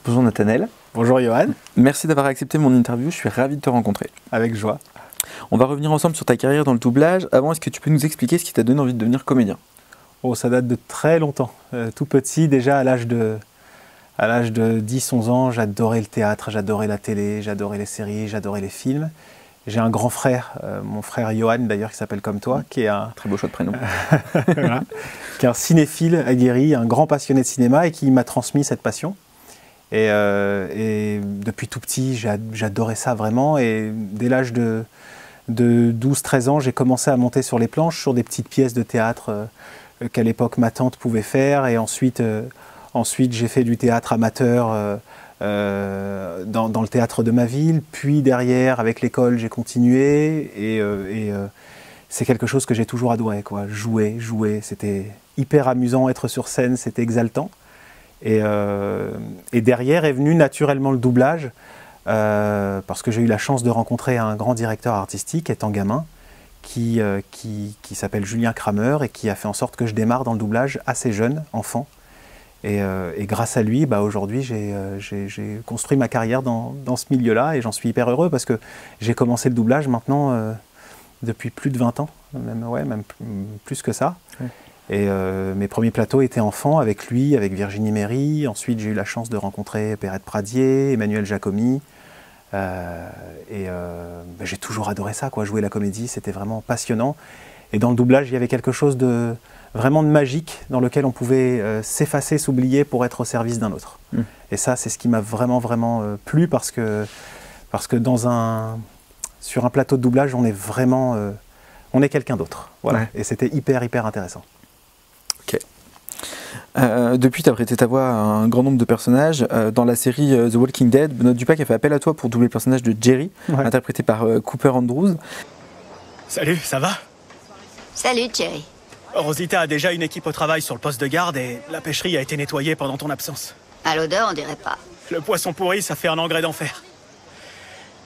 Bonjour Nathanaël. Bonjour Johan. Merci d'avoir accepté mon interview, je suis ravi de te rencontrer. Avec joie. On va revenir ensemble sur ta carrière dans le doublage. Avant, est-ce que tu peux nous expliquer ce qui t'a donné envie de devenir comédien? Oh, ça date de très longtemps. Tout petit, déjà à l'âge de 10-11 ans, j'adorais le théâtre, j'adorais la télé, j'adorais les séries, j'adorais les films. J'ai un grand frère, mon frère Johan d'ailleurs, qui s'appelle comme toi, qui est un... Très beau choix de prénom. Voilà. Qui est un cinéphile aguerri, un grand passionné de cinéma et qui m'a transmis cette passion. Et depuis tout petit, j'adorais ça vraiment. Et dès l'âge de 12-13 ans, j'ai commencé à monter sur les planches, sur des petites pièces de théâtre qu'à l'époque ma tante pouvait faire. Et ensuite j'ai fait du théâtre amateur dans le théâtre de ma ville. Puis derrière, avec l'école, j'ai continué. Et c'est quelque chose que j'ai toujours adoré, quoi. Jouer. C'était hyper amusant, être sur scène, c'était exaltant. Et derrière est venu naturellement le doublage, parce que j'ai eu la chance de rencontrer un grand directeur artistique étant gamin, qui s'appelle Julien Kramer et qui a fait en sorte que je démarre dans le doublage assez jeune, enfant. Et grâce à lui, aujourd'hui, j'ai construit ma carrière dans ce milieu-là et j'en suis hyper heureux parce que j'ai commencé le doublage maintenant depuis plus de 20 ans, même plus que ça. Ouais. Et mes premiers plateaux étaient enfants avec lui, avec Virginie Méry. Ensuite, j'ai eu la chance de rencontrer Perrette Pradier, Emmanuel Giacomi. J'ai toujours adoré ça, quoi. Jouer la comédie, c'était vraiment passionnant. Et dans le doublage, il y avait quelque chose de vraiment de magique dans lequel on pouvait s'effacer, s'oublier pour être au service d'un autre. Et ça, c'est ce qui m'a vraiment plu parce que sur un plateau de doublage, on est vraiment on est quelqu'un d'autre. Voilà. Ouais. Et c'était hyper intéressant. Ok. Depuis, tu as prêté ta voix à un grand nombre de personnages. Dans la série The Walking Dead, Benoît Dupac a fait appel à toi pour doubler le personnage de Jerry, interprété par Cooper Andrews. Salut, ça va? Salut, Jerry. Rosita a déjà une équipe au travail sur le poste de garde et la pêcherie a été nettoyée pendant ton absence. À l'odeur, on dirait pas. Le poisson pourri, ça fait un engrais d'enfer.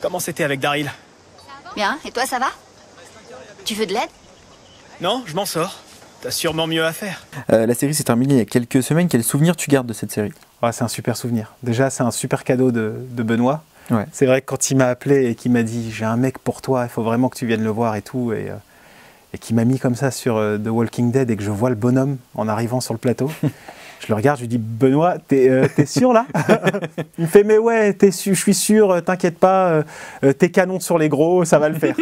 Comment c'était avec Daryl? Bien, et toi, ça va? Tu veux de l'aide? Non, je m'en sors. T'as sûrement mieux à faire. La série s'est terminée il y a quelques semaines. Quel souvenir tu gardes de cette série? C'est un super souvenir. Déjà, c'est un super cadeau de Benoît. Ouais. C'est vrai que quand il m'a appelé et qu'il m'a dit « j'ai un mec pour toi, il faut vraiment que tu viennes le voir et tout », et qui m'a mis comme ça sur The Walking Dead et que je vois le bonhomme en arrivant sur le plateau, je le regarde, je lui dis « Benoît, t'es sûr là ?» Il me fait « mais ouais, je suis sûr, t'inquiète pas, t'es canon sur les gros, ça va le faire. »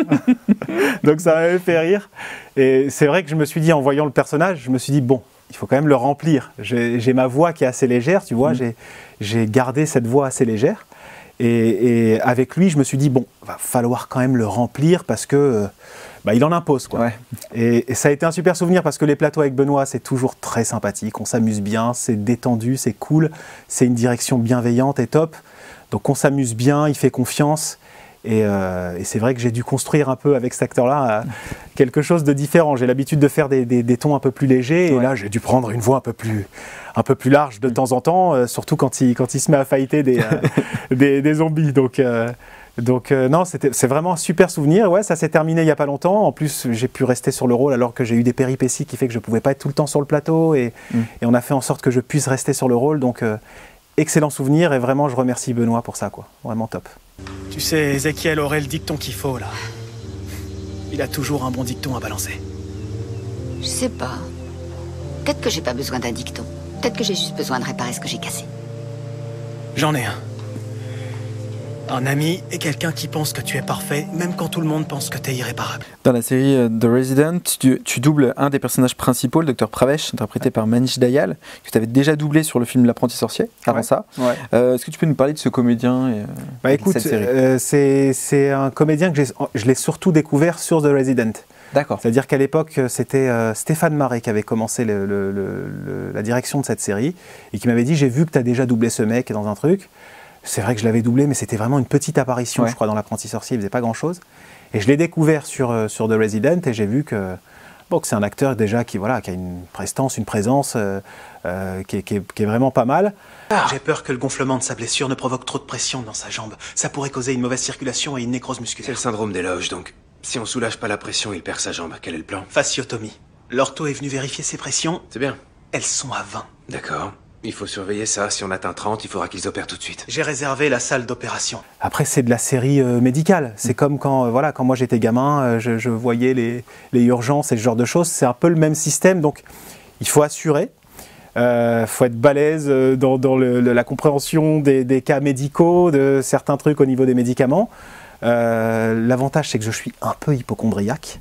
Donc ça m'avait fait rire. Et c'est vrai que je me suis dit, en voyant le personnage, je me suis dit « bon, il faut quand même le remplir. » J'ai ma voix qui est assez légère, tu vois, j'ai gardé cette voix assez légère. Et avec lui, je me suis dit « bon, va falloir quand même le remplir parce que... il en impose, quoi. Ouais. Et ça a été un super souvenir parce que les plateaux avec Benoît, c'est toujours très sympathique, on s'amuse bien, c'est détendu, c'est cool, c'est une direction bienveillante et top. Donc on s'amuse bien, il fait confiance. Et c'est vrai que j'ai dû construire un peu avec cet acteur-là quelque chose de différent. J'ai l'habitude de faire des tons un peu plus légers, et là j'ai dû prendre une voix un peu plus large de temps en temps, surtout quand il se met à fighter des zombies. Donc non, c'est vraiment un super souvenir. Ouais, ça s'est terminé il n'y a pas longtemps. En plus, j'ai pu rester sur le rôle alors que j'ai eu des péripéties qui fait que je ne pouvais pas être tout le temps sur le plateau. Et on a fait en sorte que je puisse rester sur le rôle. Donc, excellent souvenir. Et vraiment, je remercie Benoît pour ça, quoi. Vraiment top. Tu sais, Ezekiel aurait le dicton qu'il faut, là. Il a toujours un bon dicton à balancer. Je sais pas. Peut-être que j'ai pas besoin d'un dicton. Peut-être que j'ai juste besoin de réparer ce que j'ai cassé. J'en ai un. Un ami est quelqu'un qui pense que tu es parfait, même quand tout le monde pense que tu es irréparable. Dans la série The Resident, tu doubles un des personnages principaux, le Dr Pravesh, interprété par Manish Dayal, que tu avais déjà doublé sur le film L'Apprenti Sorcier, avant ça. Ouais. Est-ce que tu peux nous parler de ce comédien écoute, c'est un comédien que je l'ai surtout découvert sur The Resident. D'accord. C'est-à-dire qu'à l'époque, c'était Stéphane Marais qui avait commencé la direction de cette série et qui m'avait dit « j'ai vu que tu as déjà doublé ce mec dans un truc ». C'est vrai que je l'avais doublé, mais c'était vraiment une petite apparition, je crois, dans L'Apprenti Sorcier, il faisait pas grand-chose. Et je l'ai découvert sur The Resident et j'ai vu que c'est un acteur déjà qui a une prestance, une présence qui est vraiment pas mal. J'ai peur que le gonflement de sa blessure ne provoque trop de pression dans sa jambe. Ça pourrait causer une mauvaise circulation et une nécrose musculaire. C'est le syndrome des loges, donc. Si on soulage pas la pression, il perd sa jambe. Quel est le plan? Fasciotomie. L'ortho est venu vérifier ses pressions. C'est bien. Elles sont à 20. D'accord. Il faut surveiller ça. Si on atteint 30, il faudra qu'ils opèrent tout de suite. J'ai réservé la salle d'opération. Après, c'est de la série médicale. C'est comme quand, voilà, quand moi j'étais gamin, je voyais les urgences et ce genre de choses. C'est un peu le même système. Donc, il faut assurer. Faut être balèze dans la compréhension des cas médicaux, de certains trucs au niveau des médicaments. L'avantage, c'est que je suis un peu hypocondriaque.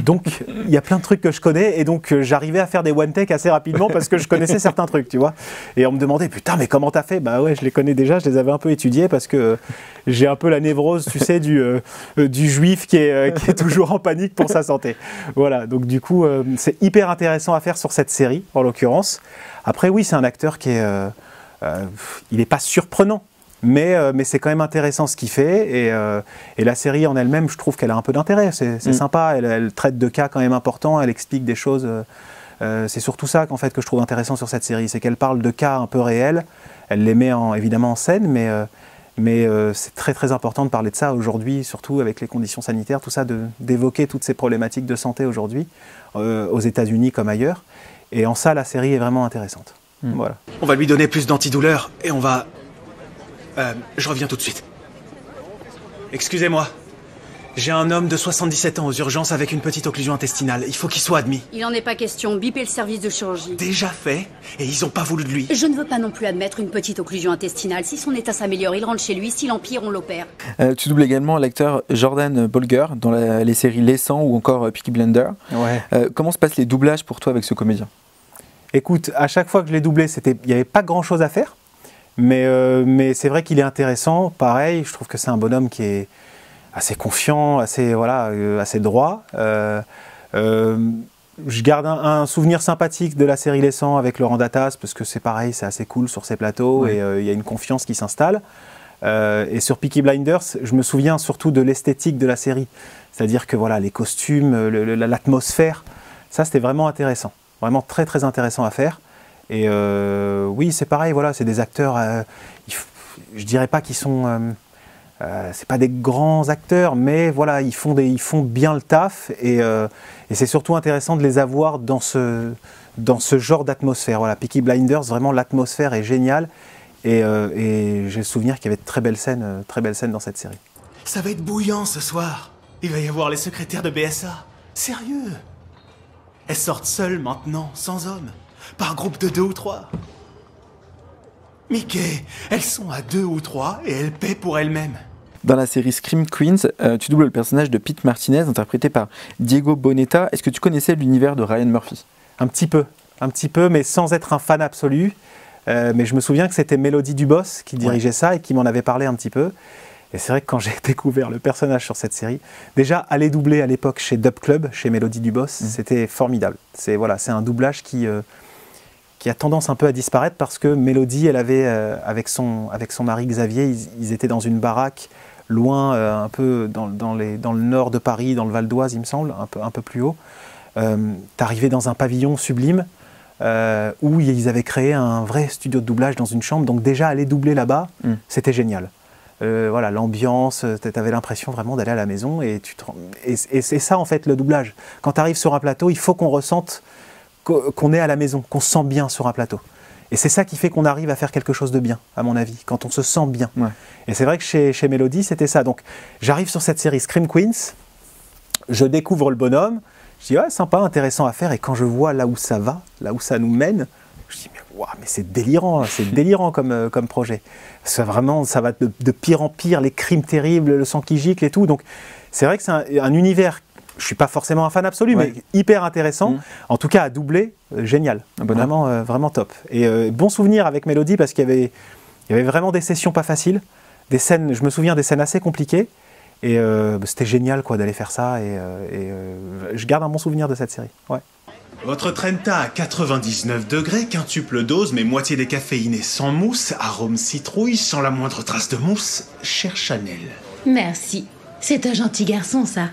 Donc, il y a plein de trucs que je connais. Et donc, j'arrivais à faire des one-take assez rapidement parce que je connaissais certains trucs, tu vois. Et on me demandait, putain, mais comment t'as fait? Bah ouais, je les connais déjà, je les avais un peu étudiés parce que j'ai un peu la névrose, tu sais, du juif qui est toujours en panique pour sa santé. Voilà, donc du coup, c'est hyper intéressant à faire sur cette série, en l'occurrence. Après, oui, c'est un acteur qui est... il n'est pas surprenant. Mais c'est quand même intéressant ce qu'il fait et la série en elle-même, je trouve qu'elle a un peu d'intérêt, c'est sympa, elle traite de cas quand même importants, elle explique des choses, c'est surtout ça qu'en fait que je trouve intéressant sur cette série, c'est qu'elle parle de cas un peu réels, elle les met évidemment en scène, mais c'est très très important de parler de ça aujourd'hui, surtout avec les conditions sanitaires, tout ça, d'évoquer toutes ces problématiques de santé aujourd'hui, aux États-Unis comme ailleurs, et en ça la série est vraiment intéressante. Voilà. On va lui donner plus d'antidouleurs et on va... je reviens tout de suite. Excusez-moi. J'ai un homme de 77 ans aux urgences avec une petite occlusion intestinale. Il faut qu'il soit admis. Il n'en est pas question. Bipez le service de chirurgie. Déjà fait, et ils ont pas voulu de lui. Je ne veux pas non plus admettre une petite occlusion intestinale. Si son état s'améliore, il rentre chez lui. S'il empire, on l'opère. Tu doubles également l'acteur Jordan Bolger dans les séries Les 100 ou encore Peaky Blinders. Ouais. Comment se passent les doublages pour toi avec ce comédien? Écoute, à chaque fois que je l'ai doublé, il n'y avait pas grand-chose à faire. Mais c'est vrai qu'il est intéressant. Pareil, je trouve que c'est un bonhomme qui est assez confiant, assez droit. Je garde un souvenir sympathique de la série Les 100 avec Laurent Datas, parce que c'est pareil, c'est assez cool sur ses plateaux, et il y a une confiance qui s'installe. Et sur Peaky Blinders, je me souviens surtout de l'esthétique de la série. C'est-à-dire que voilà, les costumes, l'atmosphère, ça c'était vraiment intéressant. Vraiment très très intéressant à faire. Et oui, c'est pareil, voilà, c'est des acteurs, je dirais pas qu'ils sont, c'est pas des grands acteurs, mais voilà, ils font bien le taf, et c'est surtout intéressant de les avoir dans ce genre d'atmosphère. Voilà, Peaky Blinders, vraiment l'atmosphère est géniale, et j'ai le souvenir qu'il y avait de très belles scènes dans cette série. Ça va être bouillant ce soir. Il va y avoir les secrétaires de BSA. Sérieux? Elles sortent seules maintenant, sans hommes. Par groupe de 2 ou 3. Mickey, elles sont à 2 ou 3 et elles paient pour elles-mêmes. Dans la série Scream Queens, tu doubles le personnage de Pete Martinez, interprété par Diego Boneta. Est-ce que tu connaissais l'univers de Ryan Murphy? Un petit peu, mais sans être un fan absolu. Mais je me souviens que c'était Mélodie Dubos qui dirigeait ça et qui m'en avait parlé un petit peu. Et c'est vrai que quand j'ai découvert le personnage sur cette série, déjà aller doubler à l'époque chez Dub Club, chez Mélodie Dubos, c'était formidable. C'est un doublage qui a tendance un peu à disparaître parce que Mélodie, elle avait, avec son mari Xavier, ils étaient dans une baraque loin, un peu dans le nord de Paris, dans le Val d'Oise, il me semble, un peu plus haut. T'arrivais dans un pavillon sublime où ils avaient créé un vrai studio de doublage dans une chambre. Donc déjà, aller doubler là-bas, c'était génial. Voilà, l'ambiance, tu avais l'impression vraiment d'aller à la maison. Et c'est ça, en fait, le doublage. Quand tu arrives sur un plateau, il faut qu'on ressente qu'on est à la maison, qu'on se sent bien sur un plateau. Et c'est ça qui fait qu'on arrive à faire quelque chose de bien, à mon avis, quand on se sent bien. Ouais. Et c'est vrai que chez Mélodie, c'était ça. Donc, j'arrive sur cette série Scream Queens, je découvre le bonhomme, je dis, ouais, sympa, intéressant à faire. Et quand je vois là où ça va, là où ça nous mène, je dis, mais c'est délirant comme projet. Ça va de pire en pire, les crimes terribles, le sang qui gicle et tout. Donc, c'est vrai que c'est un univers. Je ne suis pas forcément un fan absolu, mais hyper intéressant. En tout cas, à doubler, génial. Vraiment top. Et bon souvenir avec Mélodie, parce qu'il y avait vraiment des sessions pas faciles. Des scènes, je me souviens des scènes assez compliquées. Et c'était génial d'aller faire ça. Et je garde un bon souvenir de cette série. Ouais. Votre Trenta à 99 degrés, quintuple dose, mais moitié décaféiné, sans mousse, arôme citrouille, sans la moindre trace de mousse. Cher Chanel. Merci. C'est un gentil garçon, ça.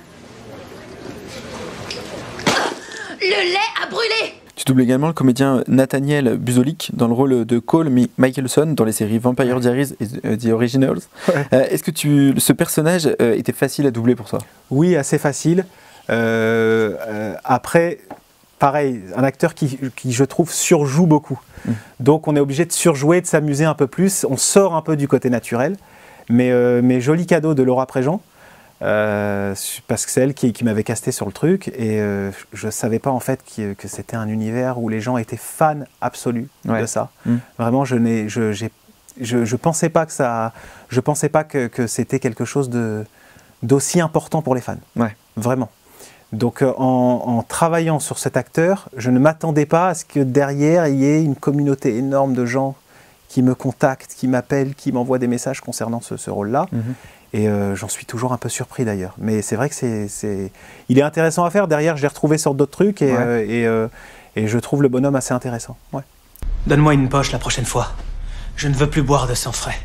Le lait a brûlé! Tu doubles également le comédien Nathaniel Buzolik dans le rôle de Cole Michelson dans les séries Vampire Diaries et The Originals. Ouais. Est-ce que ce personnage était facile à doubler pour toi? Oui, assez facile. Après, pareil, un acteur qui, je trouve, surjoue beaucoup. Donc on est obligé de surjouer, de s'amuser un peu plus. On sort un peu du côté naturel. Mais joli cadeau de Laura Préjean, parce que c'est elle qui m'avait casté sur le truc. Et je ne savais pas en fait que c'était un univers où les gens étaient fans absolus de ça. Vraiment, je pensais pas que ça... Je pensais pas que c'était quelque chose d'aussi important pour les fans. Vraiment. Donc en travaillant sur cet acteur, je ne m'attendais pas à ce que derrière il y ait une communauté énorme de gens qui me contactent, qui m'appellent, qui m'envoient des messages concernant ce rôle-là. Et j'en suis toujours un peu surpris d'ailleurs. Mais c'est vrai que il est intéressant à faire. Derrière, je l'ai retrouvé sur d'autres trucs et je trouve le bonhomme assez intéressant. Donne-moi une poche la prochaine fois. Je ne veux plus boire de sang frais.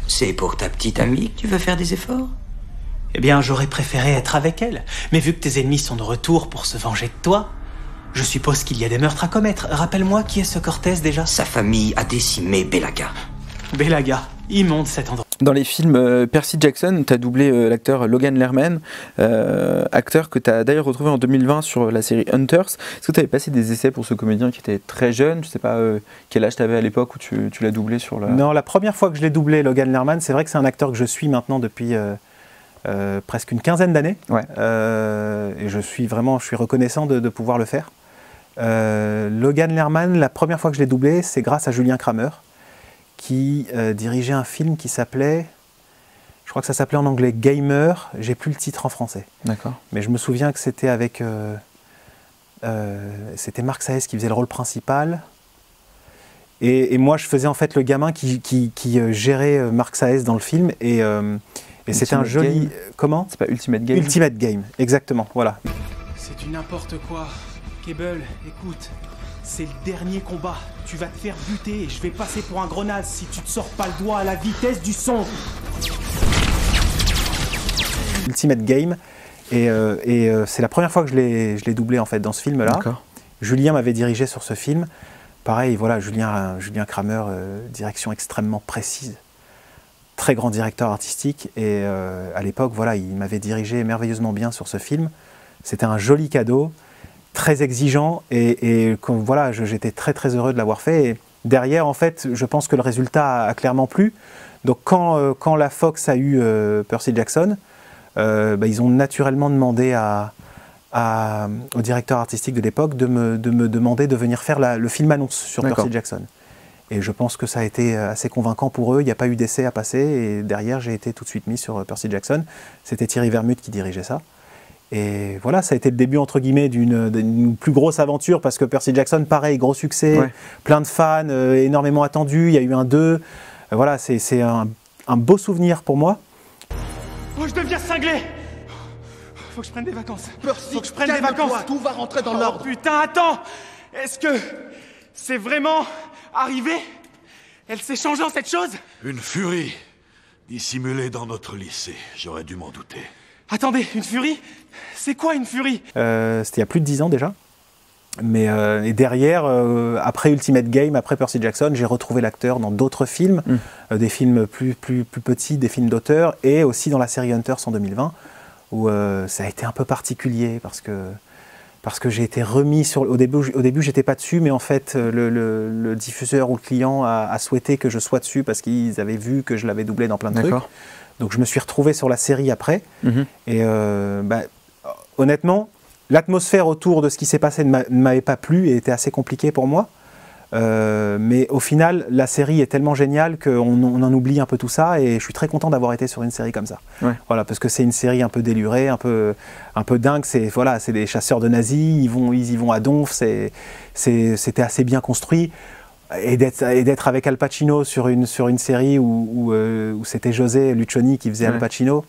C'est pour ta petite amie que tu veux faire des efforts? Eh bien, j'aurais préféré être avec elle. Mais vu que tes ennemis sont de retour pour se venger de toi, je suppose qu'il y a des meurtres à commettre. Rappelle-moi qui est ce Cortez déjà? Sa famille a décimé Belaga. Belaga, immonde cet endroit. Dans les films Percy Jackson, tu as doublé l'acteur Logan Lerman, acteur que tu as d'ailleurs retrouvé en 2020 sur la série Hunters. Est-ce que tu avais passé des essais pour ce comédien qui était très jeune? Je ne sais pas quel âge tu avais à l'époque où tu l'as doublé sur la... Non, la première fois que je l'ai doublé, Logan Lerman, c'est vrai que c'est un acteur que je suis maintenant depuis presque une quinzaine d'années. Et je suis reconnaissant de pouvoir le faire. Logan Lerman, la première fois que je l'ai doublé, c'est grâce à Julien Kramer, qui dirigeait un film qui s'appelait, je crois que ça s'appelait en anglais Gamer, j'ai plus le titre en français. D'accord. Mais je me souviens que c'était avec, c'était Marc Saez qui faisait le rôle principal, et moi je faisais en fait le gamin qui gérait Marc Saez dans le film, et c'était un joli... Game. Comment? C'est pas Ultimate Game? Ultimate Game, exactement, voilà. C'est du n'importe quoi. Cable, écoute, c'est le dernier combat. Tu vas te faire buter et je vais passer pour un grenade si tu te sors pas le doigt à la vitesse du son. Ultimate Game, et c'est la première fois que je l'ai doublé en fait dans ce film-là. Julien m'avait dirigé sur ce film. Pareil, voilà, Julien Kramer, direction extrêmement précise. Très grand directeur artistique, et à l'époque, voilà, il m'avait dirigé merveilleusement bien sur ce film. C'était un joli cadeau, très exigeant, et voilà, j'étais très très heureux de l'avoir fait. Et derrière, en fait, je pense que le résultat a clairement plu. Donc quand la Fox a eu Percy Jackson, ils ont naturellement demandé au directeur artistique de l'époque de me demander de venir faire le film annonce sur Percy Jackson. Et je pense que ça a été assez convaincant pour eux. Il n'y a pas eu d'essai à passer. Et derrière, j'ai été tout de suite mis sur Percy Jackson. C'était Thierry Vermut qui dirigeait ça. Et voilà, ça a été le début, entre guillemets, d'une plus grosse aventure. Parce que Percy Jackson, pareil, gros succès, plein de fans, énormément attendu. Il y a eu un 2. Voilà, c'est un beau souvenir pour moi. Oh, je deviens cinglé! Faut que je prenne des vacances. Percy, faut que je prenne des vacances. Tout va rentrer dans l'ordre. Oh putain, attends! Est-ce que c'est vraiment arrivé? Elle s'est changée en cette chose? Une furie dissimulée dans notre lycée. J'aurais dû m'en douter. Attendez, une furie? C'est quoi une furie? C'était il y a plus de 10 ans déjà. Mais et derrière, après Ultimate Game, après Percy Jackson, j'ai retrouvé l'acteur dans d'autres films, des films plus petits, des films d'auteur, et aussi dans la série Hunters en 2020, où ça a été un peu particulier parce que j'ai été remis sur... Au début j'étais pas dessus, mais en fait le diffuseur ou le client a souhaité que je sois dessus parce qu'ils avaient vu que je l'avais doublé dans plein de trucs. Donc je me suis retrouvé sur la série après. Et honnêtement, l'atmosphère autour de ce qui s'est passé ne m'avait pas plu et était assez compliquée pour moi. Mais au final, la série est tellement géniale qu'on en oublie un peu tout ça, et je suis très content d'avoir été sur une série comme ça. Voilà, parce que c'est une série un peu délurée, un peu dingue. Voilà, c'est des chasseurs de nazis, ils y vont à donf. C'était assez bien construit. Et d'être avec Al Pacino sur une série où c'était José Lucioni qui faisait Al Pacino.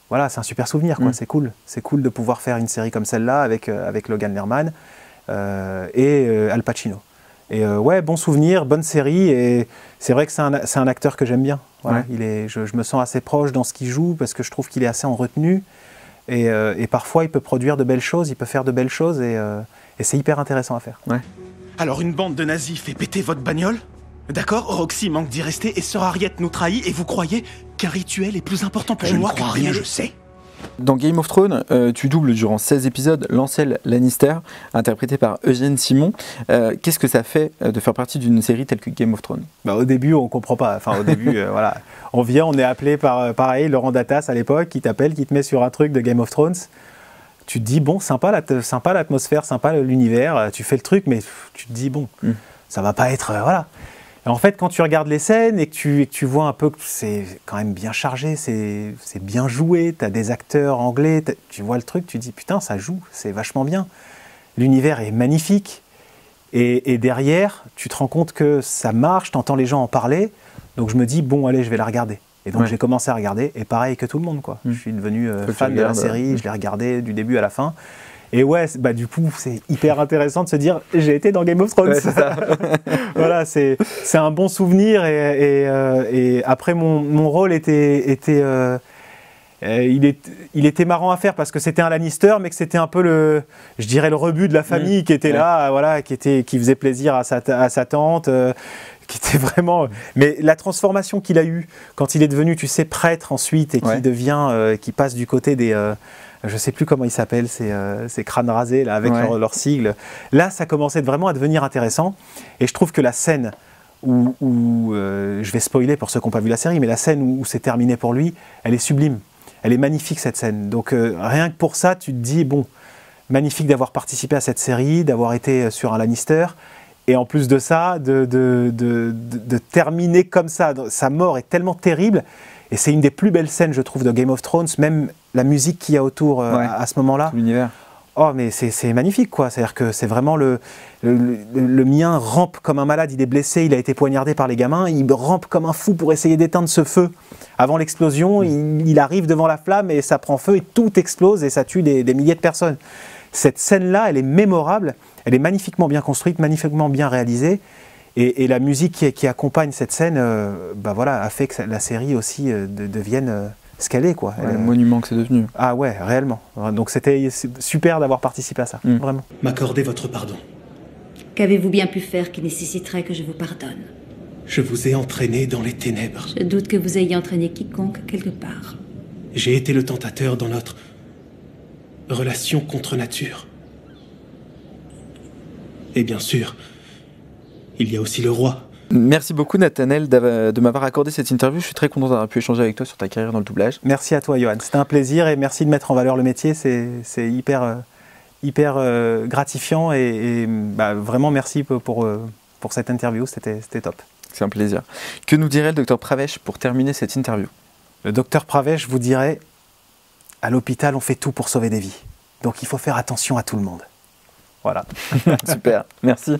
Voilà, c'est un super souvenir, quoi. C'est cool. C'est cool de pouvoir faire une série comme celle-là avec Logan Lerman et Al Pacino. Et ouais, bon souvenir, bonne série, et c'est vrai que c'est un acteur que j'aime bien. Voilà, je me sens assez proche dans ce qu'il joue parce que je trouve qu'il est assez en retenue, et parfois il peut produire de belles choses, il peut faire de belles choses, et c'est hyper intéressant à faire. Alors une bande de nazis fait péter votre bagnole? D'accord, Roxy manque d'y rester et Sœur Harriet nous trahit, et vous croyez qu'un rituel est plus important pour moi? Je ne crois rien, je sais. Dans Game of Thrones, tu doubles durant 16 épisodes Lancel Lannister, interprété par Eugène Simon. Qu'est-ce que ça fait de faire partie d'une série telle que Game of Thrones? Au début, on ne comprend pas. Enfin, au début, voilà. On vient, on est appelé par, pareil, Laurent Datas à l'époque, qui t'appelle, qui te met sur un truc de Game of Thrones. Tu te dis, bon, sympa l'atmosphère, sympa l'univers, tu fais le truc, mais tu te dis, bon, ça va pas être... voilà. Et en fait, quand tu regardes les scènes et que tu vois un peu que c'est quand même bien chargé, c'est bien joué, tu as des acteurs anglais, tu vois le truc, tu te dis putain, ça joue, c'est vachement bien. L'univers est magnifique. Et derrière, tu te rends compte que ça marche, tu entends les gens en parler. Donc je me dis, bon, allez, je vais la regarder. Et donc j'ai commencé à regarder, et pareil que tout le monde, quoi. Je suis devenu fan de la série, je l'ai regardé du début à la fin. Et ouais, du coup, c'est hyper intéressant de se dire j'ai été dans Game of Thrones. Ouais, c'est ça. Voilà, c'est un bon souvenir. Et après, mon rôle était il était marrant à faire parce que c'était un Lannister, mais que c'était un peu le rebut de la famille qui était là, voilà, qui faisait plaisir à sa tante. Qui était vraiment... Mais la transformation qu'il a eue quand il est devenu, tu sais, prêtre ensuite et qui devient, qui passe du côté des... je ne sais plus comment ils s'appellent, ces crânes rasés là, avec leur sigle. Là, ça commençait vraiment à devenir intéressant. Et je trouve que la scène où je vais spoiler pour ceux qui n'ont pas vu la série, mais la scène où c'est terminé pour lui, elle est sublime. Elle est magnifique, cette scène. Donc rien que pour ça, tu te dis, bon, magnifique d'avoir participé à cette série, d'avoir été sur un Lannister. Et en plus de ça, de terminer comme ça, sa mort est tellement terrible. Et c'est une des plus belles scènes, je trouve, de Game of Thrones. Même la musique qu'il y a autour à ce moment-là. L'univers. Oh, mais c'est magnifique, quoi. C'est-à-dire que c'est vraiment le mien rampe comme un malade. Il est blessé, il a été poignardé par les gamins. Il rampe comme un fou pour essayer d'éteindre ce feu. Avant l'explosion, il arrive devant la flamme et ça prend feu et tout explose et ça tue des milliers de personnes. Cette scène-là, elle est mémorable. Elle est magnifiquement bien construite, magnifiquement bien réalisée. Et la musique qui accompagne cette scène a fait que la série aussi devienne ce qu'elle est, quoi. Le monument que c'est devenu. Ah ouais, réellement. Donc c'était super d'avoir participé à ça, vraiment. M'accorder votre pardon. Qu'avez-vous bien pu faire qui nécessiterait que je vous pardonne? Je vous ai entraîné dans les ténèbres. Je doute que vous ayez entraîné quiconque quelque part. J'ai été le tentateur dans notre relation contre nature. Et bien sûr, il y a aussi le roi. Merci beaucoup Nathanaël de m'avoir accordé cette interview. Je suis très content d'avoir pu échanger avec toi sur ta carrière dans le doublage. Merci à toi Johan, c'était un plaisir et merci de mettre en valeur le métier. C'est hyper gratifiant et vraiment merci pour cette interview, c'était top. C'est un plaisir. Que nous dirait le docteur Pravesh pour terminer cette interview? Le docteur Pravesh vous dirait, à l'hôpital on fait tout pour sauver des vies. Donc il faut faire attention à tout le monde. Voilà. Super, merci.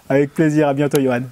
Avec plaisir, à bientôt Johan.